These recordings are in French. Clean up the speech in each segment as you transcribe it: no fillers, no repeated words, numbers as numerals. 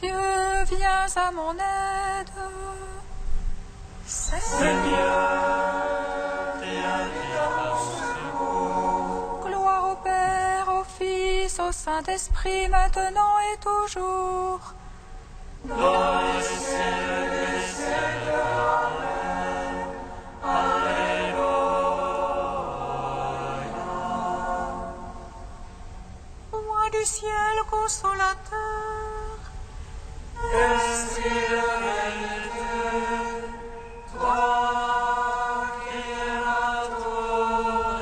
Dieu, viens à mon aide. Seigneur, viens à mon secours. Gloire au Père, au Fils, au Saint-Esprit, maintenant et toujours. Dans les cieux des cieux, Amen. Alléluia. Roi du ciel consolateur, Esprit de vérité, toi qui es la tour,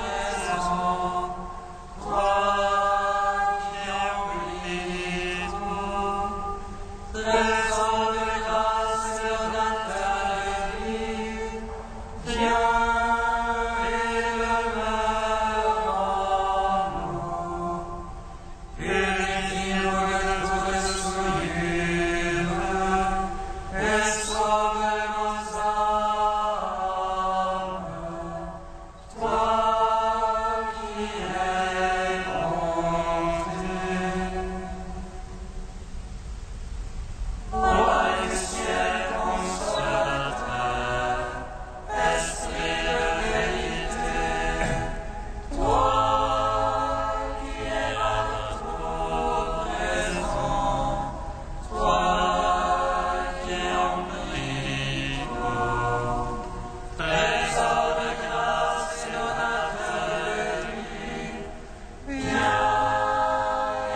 toi qui embellis tout, trésor de grâce sur la terre de vie, viens et demeure en nous. Purifie-nous de toute souillure et sauve nos âmes. Toi qui es bonté. Roi du ciel consolateur, Esprit de vérité, toi qui es là présent, toi qui embellis tout, trésor de grâce sur la terre de vie, viens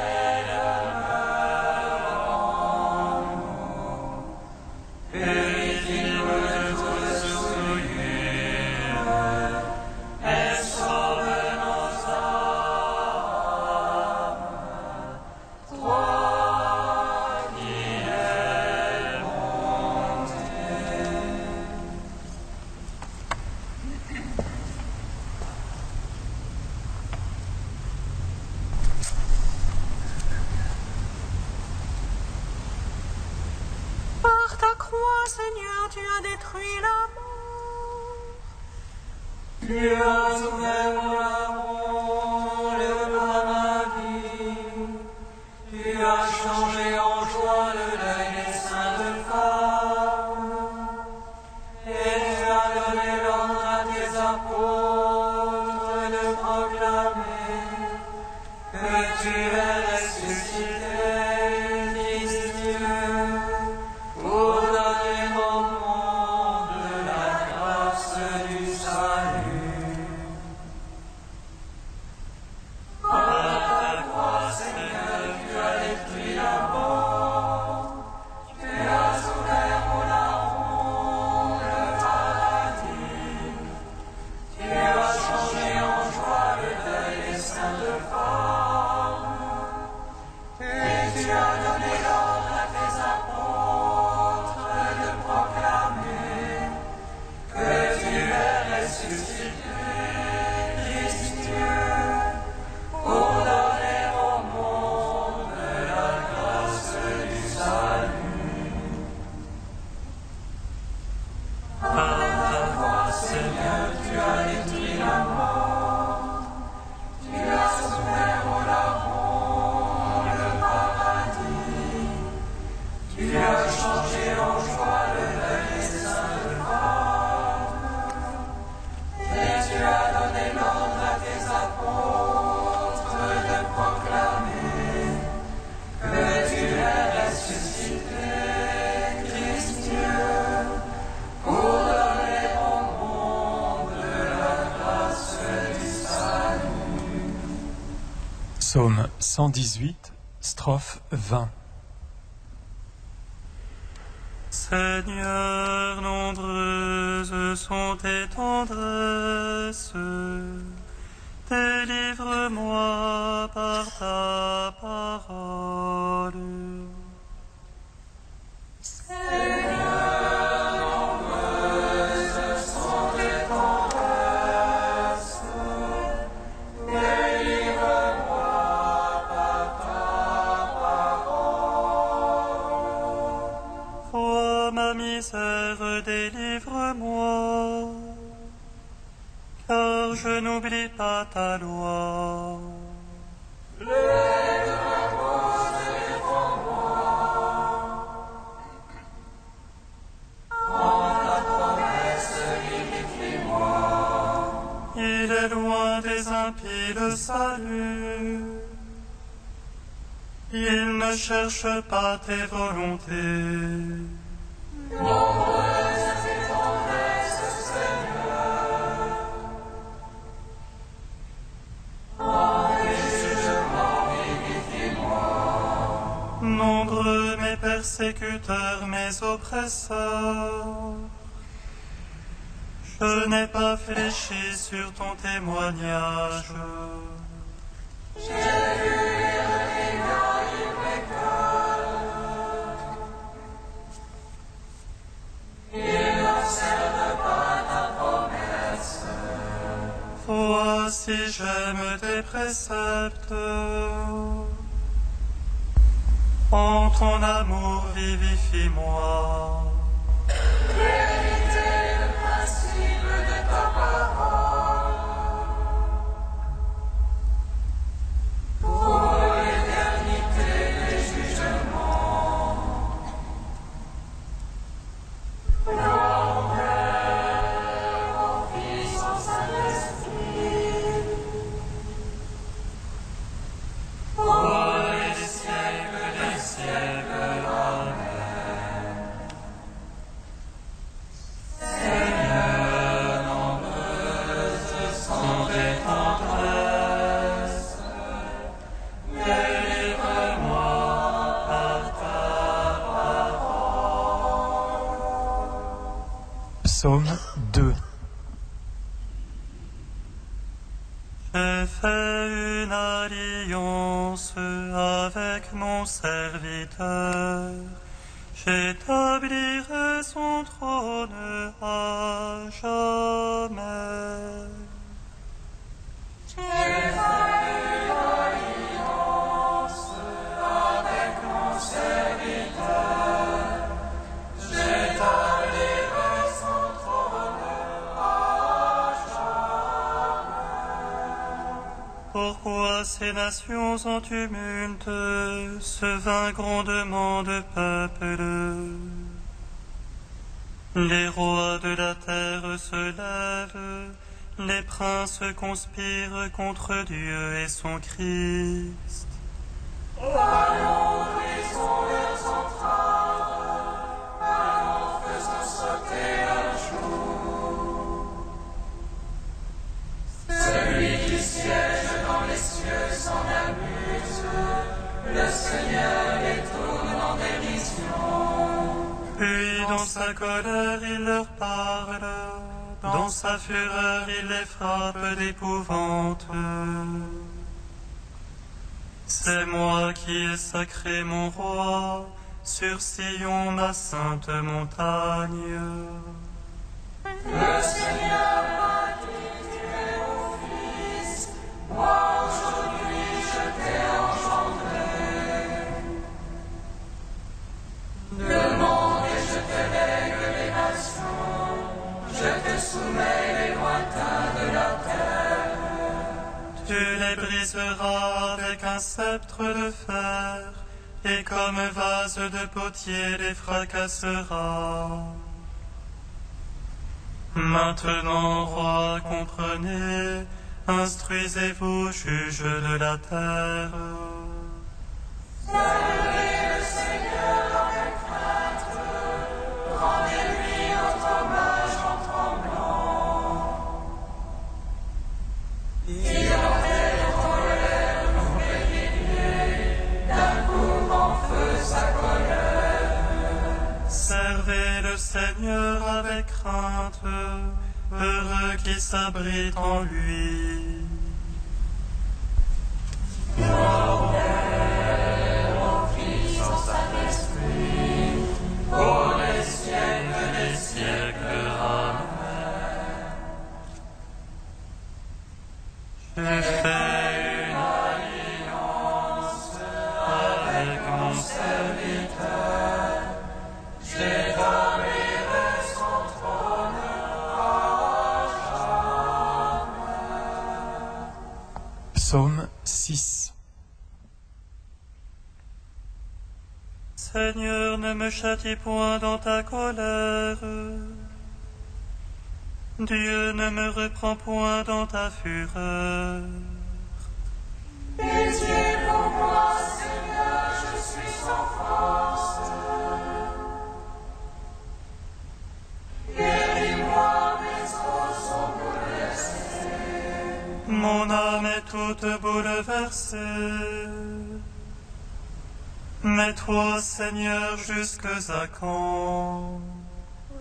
et demeure en nous. Purifie-nous de toute souillure et sauve nos âmes. Toi qui es bonté. par ta croix, Seigneur, tu as détruit la mort. Tu as ouvert la mort, le paradis. Tu as changé en joie le deuil des saintes femmes. Et tu as donné l'ordre à tes apôtres de proclamer que tu es ressuscité, Fils Dieu, pour donner au monde la grâce du salut. Par ta croix, Seigneur, tu as détruit la mort. Tu as ouvert au larron le paradis. Tu as changé en joie le deuil des saintes femmes. Et tu as donné l'ordre à tes apôtres de proclamer que tu es ressuscité, Christ Dieu, pour donner au monde la grâce du salut. Par ta croix, Seigneur, tu as détruit la mort. Tu as ouvert au larron le paradis. Tu as changé en joie le deuil des saintes femmes. Et tu as donné l'ordre à tes apôtres de proclamer que tu es ressuscité, Christ Dieu, pour donner au monde la grâce du salut. Psaume 118, strophe 20. Seigneur, nombreuses sont tes tendresses. Délivre-moi par ta parole. Ô ma misère, délivre-moi, car je n'oublie pas ta loi. salut. Il ne cherche pas tes volontés. Nombreux mes persécuteurs, mes oppresseurs, je n'ai pas fléchi sur ton témoignage. Voici, j'aime tes préceptes. En ton amour, vivifie-moi. Vérité, le principe de ta parole. Pour l'éternité des jugements. Gloire au Père, au Fils, au Saint-Esprit. Pour les siècles des siècles. Amen. Seigneur, nombreuses sont tes tendresses. Délivre-moi par ta parole. Psaume 2. J'ai fait une alliance avec mon serviteur. J'établirai son trône à jamais. J'ai fait une alliance avec mon serviteur. J'établirai son trône à jamais. Pourquoi ces nations en tumulte se vinrent grondement de peuple? Les rois de la terre se lèvent, les princes conspirent contre Dieu et son Christ. Allons, brisons leurs entraves, allons, faisons sauter leurs joues. Celui qui siège dans les cieux s'en amuse, le Seigneur les tourne en dérision. Puis dans sa colère il leur parle, dans sa fureur il les frappe d'épouvante. C'est moi qui ai sacré mon roi, sur Sion ma sainte montagne. Le Seigneur m'a dit, tu es mon fils, moi aujourd'hui je t'ai engendré. Demande et je te lègue les nations, je te soumets les lointains de la terre. Tu les briseras avec un sceptre de fer, et comme vase de potier les fracasseras. Maintenant, roi, comprenez, instruisez-vous, juges de la terre. Servez le Seigneur avec crainte, rendez-lui notre hommage en tremblant. Il enlève en colère nos béliers, d'un coup en feu sa colère. Servez le Seigneur avec crainte, heureux qui s'abrite en lui. Gloire au Père, au Fils, au Saint-Esprit, pour les siècles des siècles. Amen. J'ai fait une alliance avec mon Serviteur, j'établirai son trône à jamais. Psaume 6. Seigneur, ne me châtie point dans ta colère. Dieu, ne me reprends point dans ta fureur. Pitié pour moi, Seigneur, je suis sans force. Guéris-moi, mes os sont bouleversés. Mon âme est toute bouleversée. Mais toi, Seigneur, jusque à quand?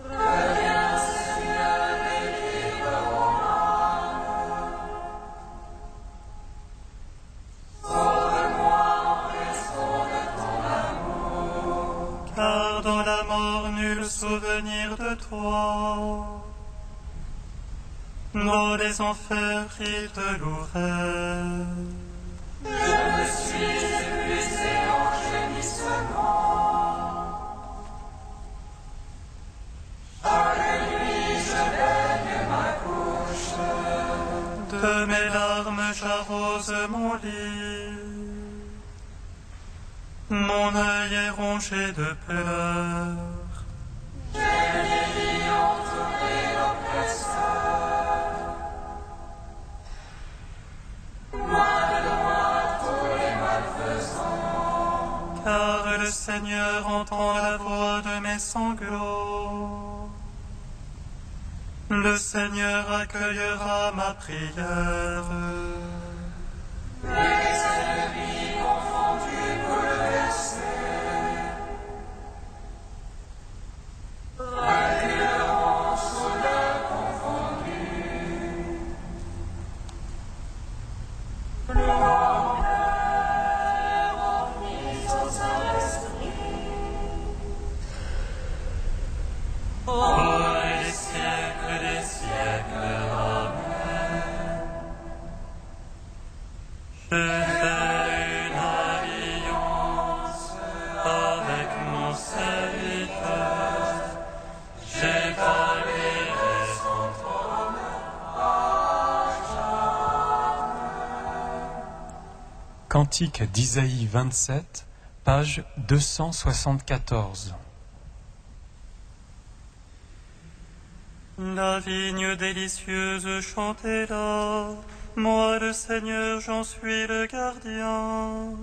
Reviens, Seigneur, et livre mon âme. Sauve-moi en raison de ton amour. Car dans la mort nul souvenir de toi. Dans les enfers il te louerait. Je me suis épuisé en gémissement. Chaque nuit je baigne ma couche. De mes larmes j'arrose mon lit. Mon œil est rongé de pleurs. J'ai les lits entouré d'oppresseurs. Loin de moi tous les malfaisants. Car le Seigneur entend la voix de mes sanglots. Le Seigneur accueillera ma prière. Les ennemis confondus bouleversés reculeront sous leur confondu. Louange au Fils, au Saint-Esprit. Pour les siècles des siècles. Amen. Je fais une alliance avec mon serviteur. J'établirai son trône à jamais. Cantique d'Isaïe 27, page 274. La vigne délicieuse, chantez-la. Moi, le Seigneur, j'en suis le gardien.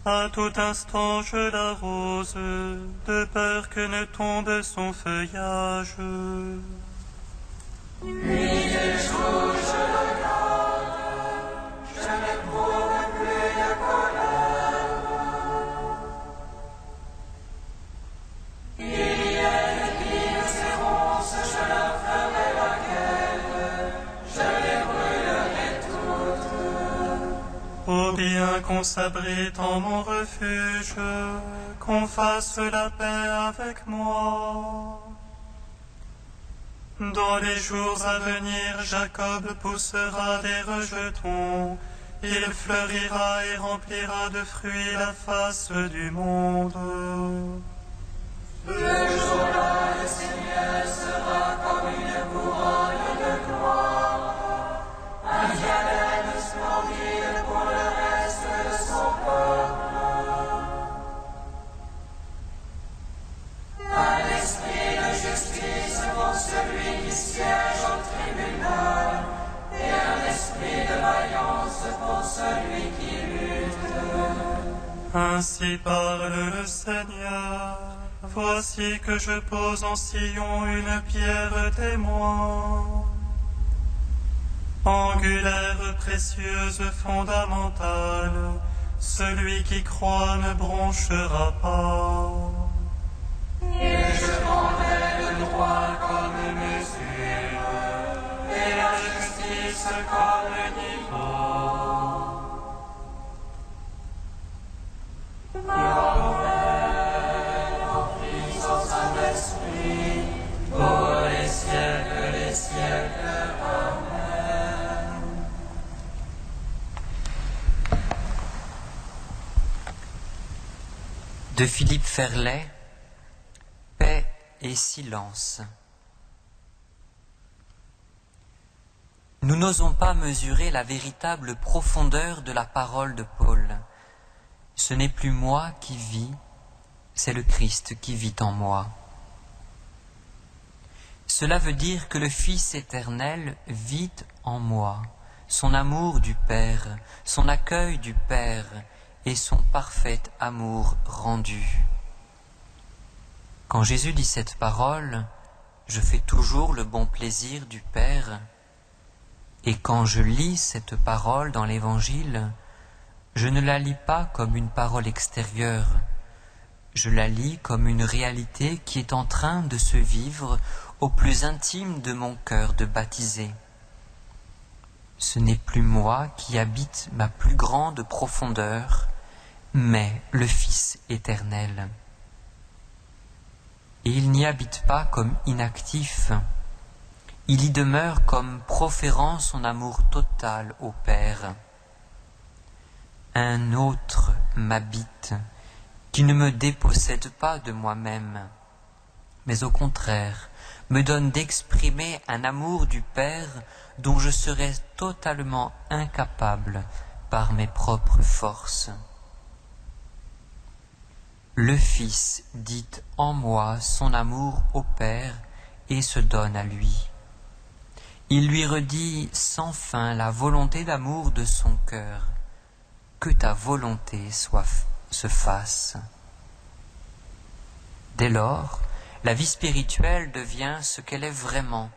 À tout instant, je l'arrose, de peur que ne tombe son feuillage. Nuit et jour je le garde, je n'éprouve plus de colère. Il y a des lignes et ronces, je leur ferai la guerre, je les brûlerai toutes. Ô bien qu'on s'abrite en mon refuge, qu'on fasse la paix avec moi. Dans les jours à venir, Jacob poussera des rejetons, il fleurira et remplira de fruits la face du monde. Ce jour-là, le Seigneur sera comme une couronne de gloire, un diadème splendide pour le reste de son peuple. Un esprit de justice pour celui qui siège au tribunal, et un esprit de vaillance pour celui qui lutte. Ainsi parle le Seigneur. Voici que je pose en Sion une pierre témoin, angulaire, précieuse, fondamentale. Celui qui croit ne bronchera pas. Et je vendrai le droit comme mesure, Et la justice comme niveau. Saint-Esprit, pour les siècles des siècles. Amen. De Philippe Ferlet, Paix et silence. Nous n'osons pas mesurer la véritable profondeur de la parole de Paul. Ce n'est plus moi qui vis, c'est le Christ qui vit en moi. Cela veut dire que le Fils éternel vit en moi, son amour du Père, son accueil du Père et son parfait amour rendu. Quand Jésus dit cette parole, je fais toujours le bon plaisir du Père. Et quand je lis cette parole dans l'Évangile, je ne la lis pas comme une parole extérieure, je la lis comme une réalité qui est en train de se vivre au plus intime de mon cœur de baptisé. Ce n'est plus moi qui habite ma plus grande profondeur, mais le Fils éternel. Et il n'y habite pas comme inactif, il y demeure comme proférant son amour total au Père. Un autre m'habite, qui ne me dépossède pas de moi-même, mais au contraire me donne d'exprimer un amour du Père dont je serais totalement incapable par mes propres forces. Le Fils dit en moi son amour au Père et se donne à lui. Il lui redit sans fin la volonté d'amour de son cœur. Que ta volonté se fasse. Dès lors, la vie spirituelle devient ce qu'elle est vraiment.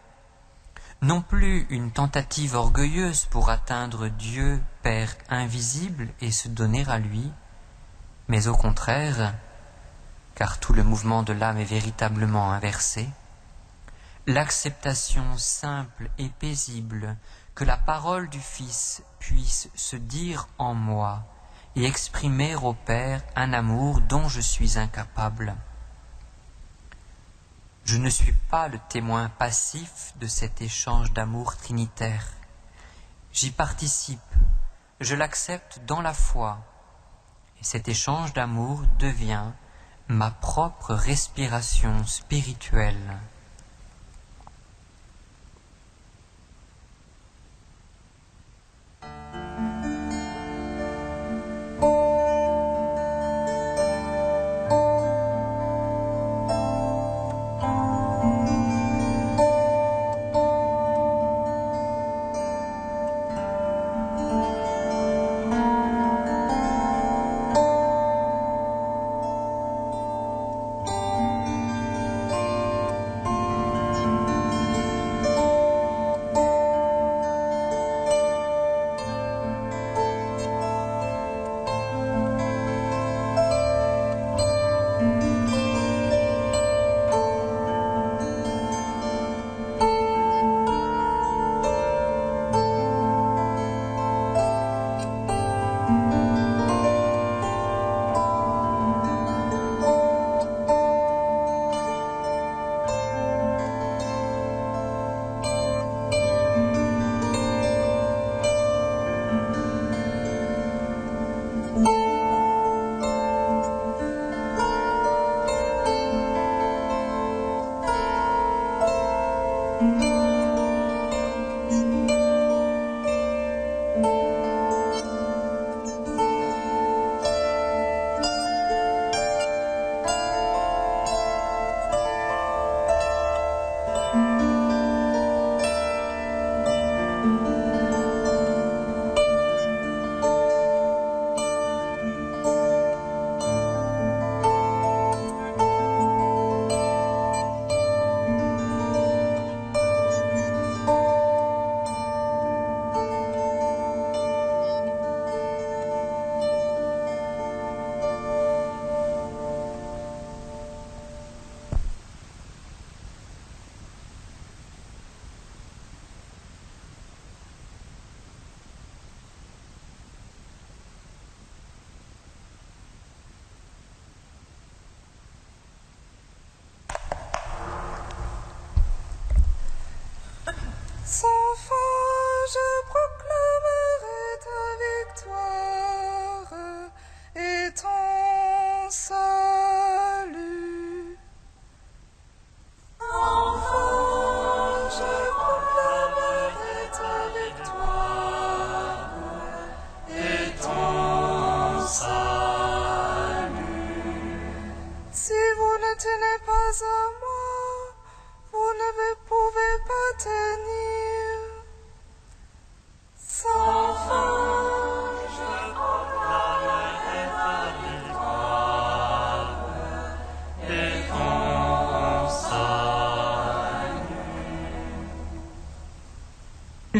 Non plus une tentative orgueilleuse pour atteindre Dieu, Père invisible, et se donner à lui, mais au contraire, car tout le mouvement de l'âme est véritablement inversé, l'acceptation simple et paisible que la parole du Fils puisse se dire en moi et exprimer au Père un amour dont je suis incapable. Je ne suis pas le témoin passif de cet échange d'amour trinitaire. J'y participe, je l'accepte dans la foi, et cet échange d'amour devient ma propre respiration spirituelle.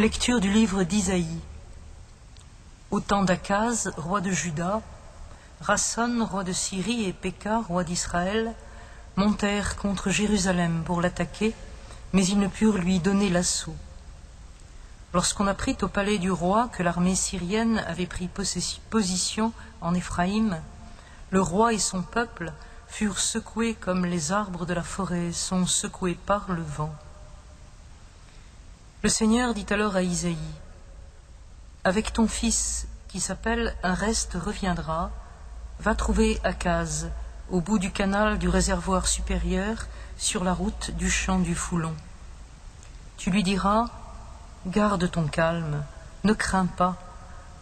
Lecture du livre d'Isaïe. Au temps d'Akaz, roi de Juda, Rasson, roi de Syrie, et Péka, roi d'Israël, montèrent contre Jérusalem pour l'attaquer, mais ils ne purent lui donner l'assaut. Lorsqu'on apprit au palais du roi que l'armée syrienne avait pris position en Éphraïm, le roi et son peuple furent secoués comme les arbres de la forêt sont secoués par le vent. Le Seigneur dit alors à Isaïe, « Avec ton fils, qui s'appelle Un reste reviendra, va trouver Akaz, au bout du canal du réservoir supérieur, sur la route du champ du Foulon. Tu lui diras, garde ton calme, ne crains pas,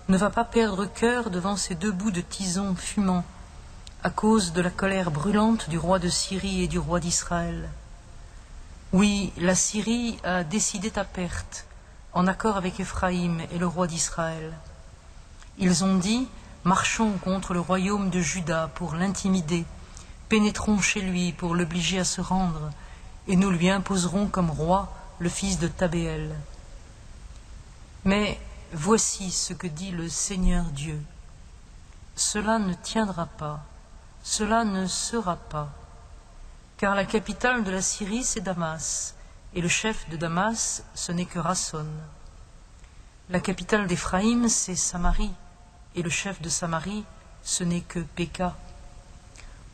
ne va pas perdre cœur devant ces deux bouts de tison fumant, à cause de la colère brûlante du roi de Syrie et du roi d'Israël. Oui, la Syrie a décidé ta perte, en accord avec Éphraïm et le roi d'Israël. Ils ont dit, marchons contre le royaume de Juda pour l'intimider, pénétrons chez lui pour l'obliger à se rendre, et nous lui imposerons comme roi le fils de Tabéel. Mais voici ce que dit le Seigneur Dieu. Cela ne tiendra pas, cela ne sera pas, car la capitale de la Syrie c'est Damas, et le chef de Damas ce n'est que Rasson. La capitale d'Éphraïm c'est Samarie, et le chef de Samarie ce n'est que Péka.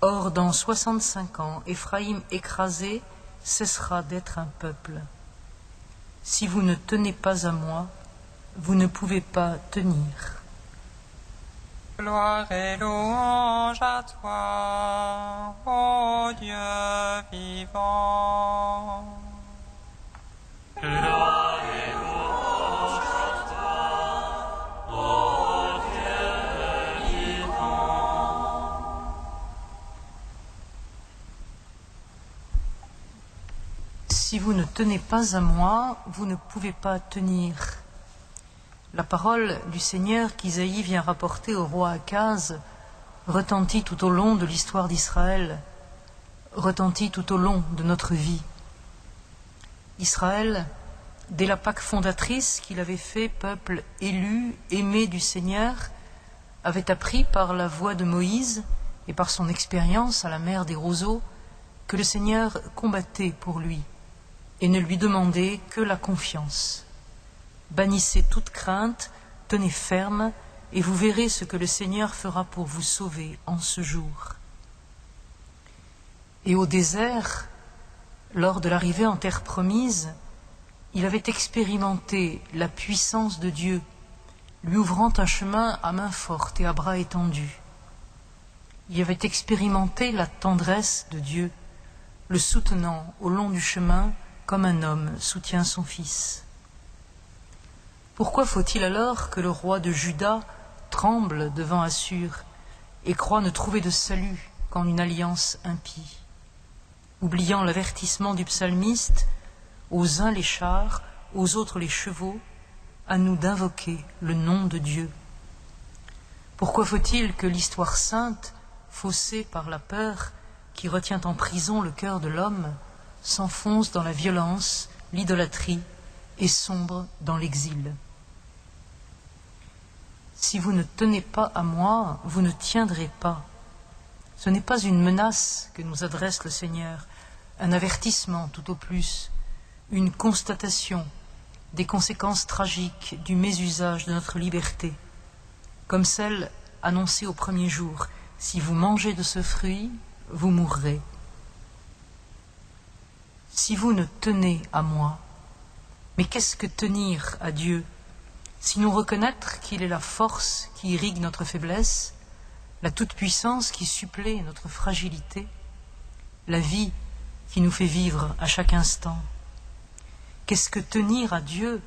Or dans 65 ans, Éphraïm écrasé cessera d'être un peuple. Si vous ne tenez pas à moi, vous ne pouvez pas tenir. Gloire et louange à toi, ô Dieu vivant. Gloire et louange à toi, ô Dieu vivant. Si vous ne tenez pas à moi, vous ne pouvez pas tenir. La parole du Seigneur qu'Isaïe vient rapporter au roi Akaz retentit tout au long de l'histoire d'Israël, retentit tout au long de notre vie. Israël, dès la Pâque fondatrice qu'il avait fait peuple élu, aimé du Seigneur, avait appris par la voix de Moïse et par son expérience à la mer des roseaux que le Seigneur combattait pour lui et ne lui demandait que la confiance. Bannissez toute crainte, tenez ferme, et vous verrez ce que le Seigneur fera pour vous sauver en ce jour. Et au désert, lors de l'arrivée en terre promise, il avait expérimenté la puissance de Dieu, lui ouvrant un chemin à main forte et à bras étendus. Il avait expérimenté la tendresse de Dieu, le soutenant au long du chemin comme un homme soutient son fils. Pourquoi faut-il alors que le roi de Juda tremble devant Assur et croit ne trouver de salut qu'en une alliance impie? Oubliant l'avertissement du psalmiste, aux uns les chars, aux autres les chevaux, à nous d'invoquer le nom de Dieu. Pourquoi faut-il que l'histoire sainte, faussée par la peur qui retient en prison le cœur de l'homme, s'enfonce dans la violence, l'idolâtrie et sombre dans l'exil? Si vous ne tenez pas à moi, vous ne tiendrez pas. Ce n'est pas une menace que nous adresse le Seigneur, un avertissement tout au plus, une constatation des conséquences tragiques du mésusage de notre liberté, comme celle annoncée au premier jour, si vous mangez de ce fruit, vous mourrez. Si vous ne tenez à moi, mais qu'est-ce que tenir à Dieu? Sinon reconnaître qu'il est la force qui irrigue notre faiblesse, la toute-puissance qui supplée notre fragilité, la vie qui nous fait vivre à chaque instant. Qu'est-ce que tenir à Dieu,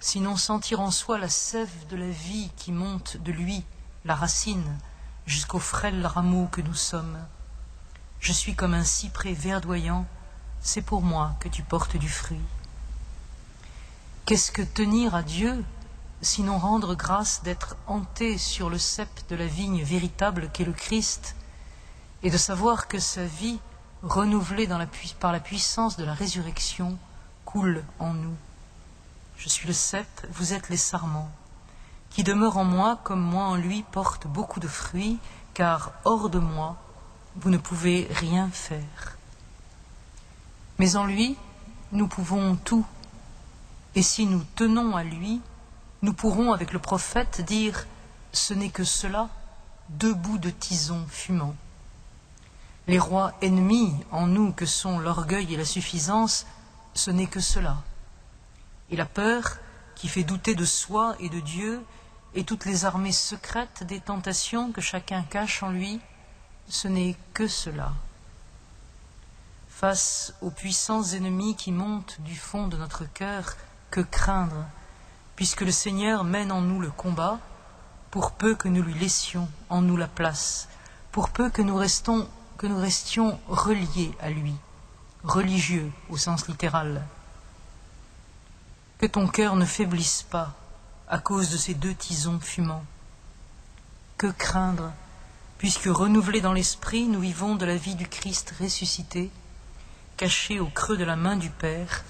sinon sentir en soi la sève de la vie qui monte de lui, la racine, jusqu'au frêle rameau que nous sommes? Je suis comme un cyprès verdoyant, c'est pour moi que tu portes du fruit. Qu'est-ce que tenir à Dieu, sinon rendre grâce d'être hanté sur le cep de la vigne véritable qu'est le Christ, et de savoir que sa vie, renouvelée par la puissance de la résurrection, coule en nous. Je suis le cep, vous êtes les sarments. Qui demeure en moi comme moi en lui porte beaucoup de fruits, car hors de moi, vous ne pouvez rien faire. Mais en lui, nous pouvons tout. Et si nous tenons à lui, nous pourrons, avec le prophète, dire « Ce n'est que cela, 2 bouts de tison fumant ». Les rois ennemis en nous que sont l'orgueil et la suffisance, ce n'est que cela. Et la peur, qui fait douter de soi et de Dieu, et toutes les armées secrètes des tentations que chacun cache en lui, ce n'est que cela. Face aux puissants ennemis qui montent du fond de notre cœur, que craindre, puisque le Seigneur mène en nous le combat, pour peu que nous lui laissions en nous la place, pour peu que nous restions reliés à lui, religieux au sens littéral. Que ton cœur ne faiblisse pas à cause de ces 2 tisons fumants. Que craindre, puisque renouvelés dans l'esprit, nous vivons de la vie du Christ ressuscité, caché au creux de la main du Père,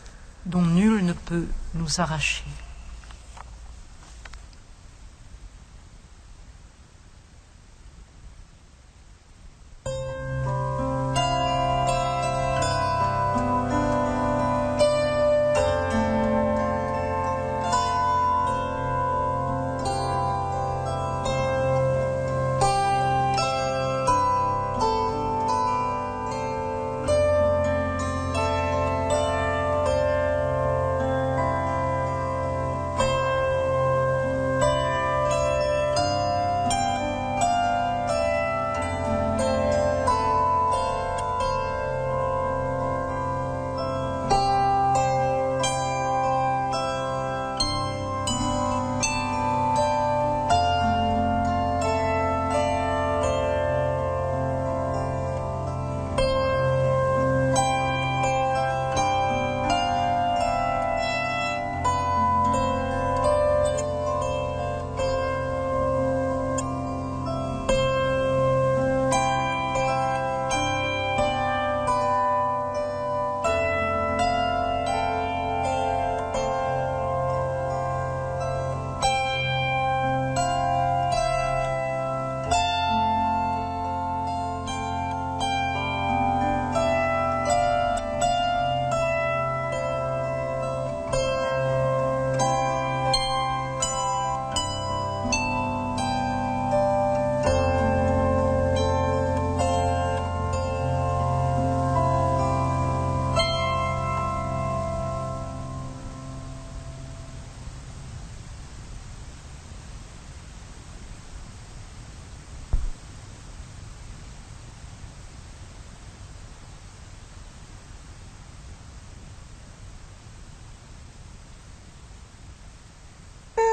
dont nul ne peut nous arracher.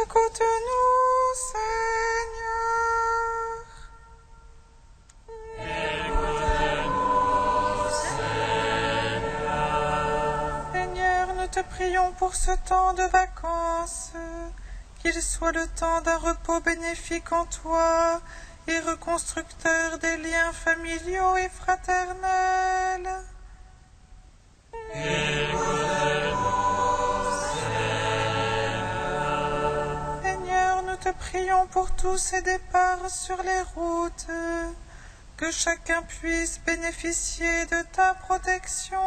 Écoute-nous, Seigneur. Seigneur, nous te prions pour ce temps de vacances, qu'il soit le temps d'un repos bénéfique en toi et reconstructeur des liens familiaux et fraternels. Nous te prions pour tous ces départs sur les routes, que chacun puisse bénéficier de ta protection.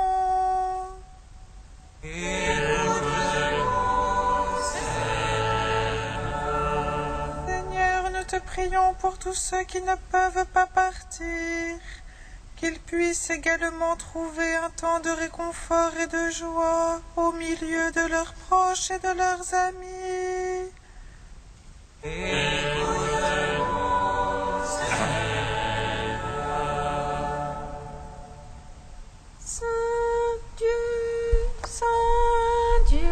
Seigneur, nous te prions pour tous ceux qui ne peuvent pas partir, qu'ils puissent également trouver un temps de réconfort et de joie au milieu de leurs proches et de leurs amis. Saint Dieu,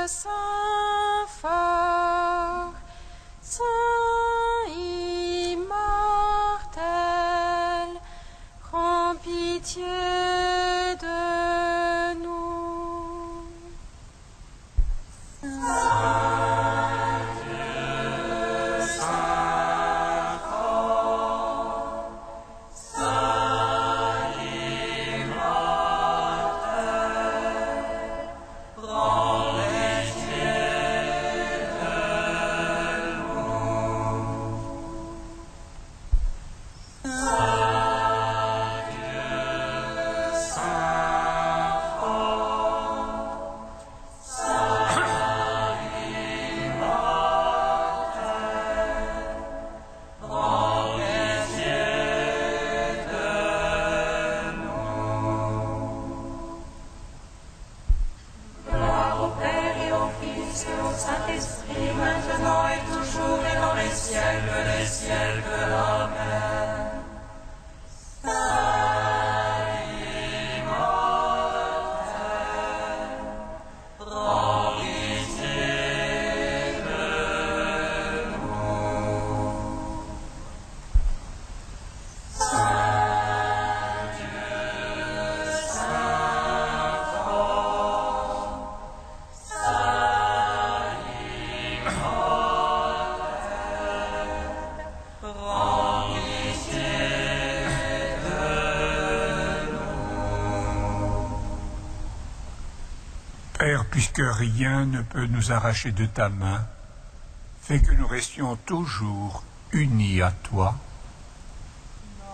Saint fort, Saint immortel, prends pitié de nous. Saint Dieu, Père, puisque rien ne peut nous arracher de ta main, fais que nous restions toujours unis à toi.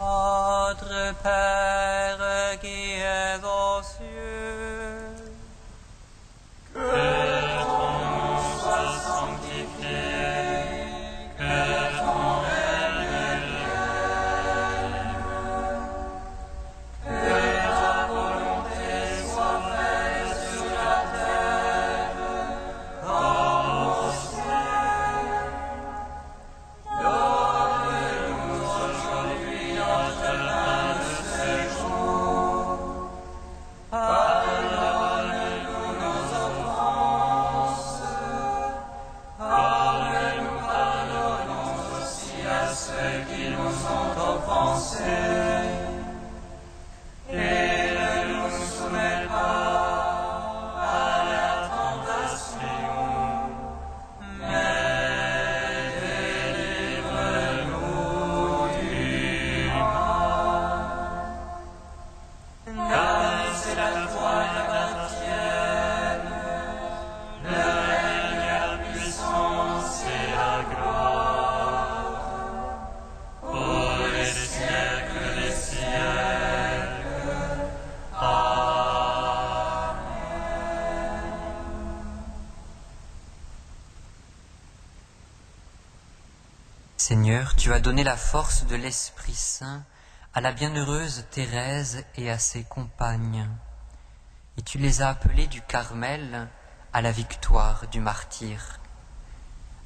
Notre Père qui es aux cieux, que ton nom soit sanctifié, que ton règne vienne, que ta volonté soit faite sur la terre comme au ciel. Donne-nous aujourd'hui notre pain de ce jour. Pardonne-nous nos offenses, comme nous pardonnons aussi à ceux qui nous ont offensés. Et ne nous soumets pas à la tentation, mais délivre-nous du mal. Car c'est la foi et la appartiennent, le règne, la puissance et la gloire, pour les siècles des siècles. Amen. Seigneur, tu as donné la force de l'Esprit Saint à la bienheureuse Thérèse et à ses compagnes, et tu les as appelées du Carmel à la victoire du martyr.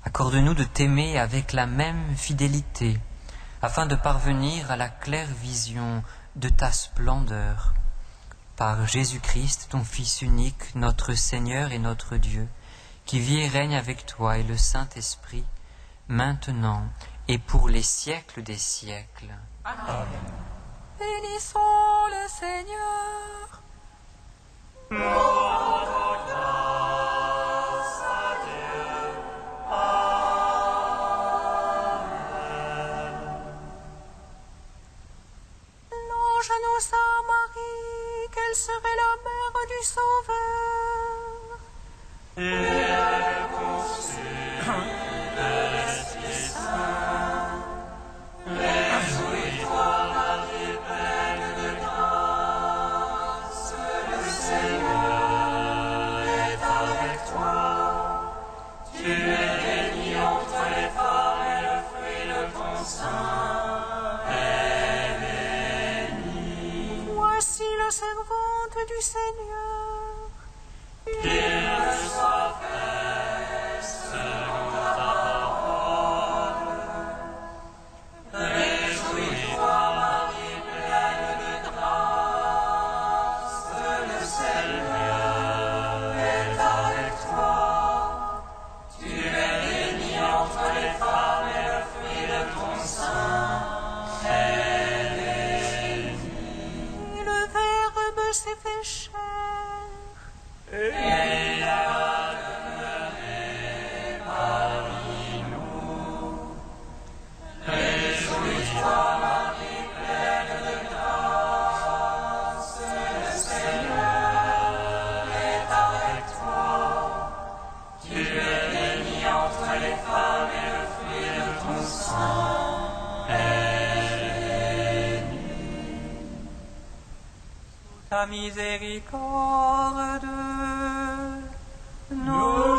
Accorde-nous de t'aimer avec la même fidélité, afin de parvenir à la claire vision de ta splendeur. Par Jésus-Christ, ton Fils unique, notre Seigneur et notre Dieu, qui vit et règne avec toi et le Saint-Esprit, maintenant et pour les siècles des siècles. bénissons le Seigneur. L'ange annonça à Marie qu'elle serait la mère du Sauveur. Et elle conçut de l'Esprit Saint. Réjouis-toi, Marie, pleine de grâce, le Seigneur est avec toi. Tu es bénie entre les femmes et le fruit de ton sein est béni. Voici la servante du Seigneur. Qu'il me soit fait selon ta parole. Réjouis-toi, Marie, pleine de grâce, le Seigneur est avec toi. Tu es bénie entre les femmes et le fruit de ton sein est béni. Et le Verbe s'est fait chair. Et il a demeuré parmi nous. Réjouis-toi, Marie, pleine de grâce, le Seigneur est avec toi. Tu es bénie entre les femmes et le fruit de ton sein est béni. Ta miséricorde, nous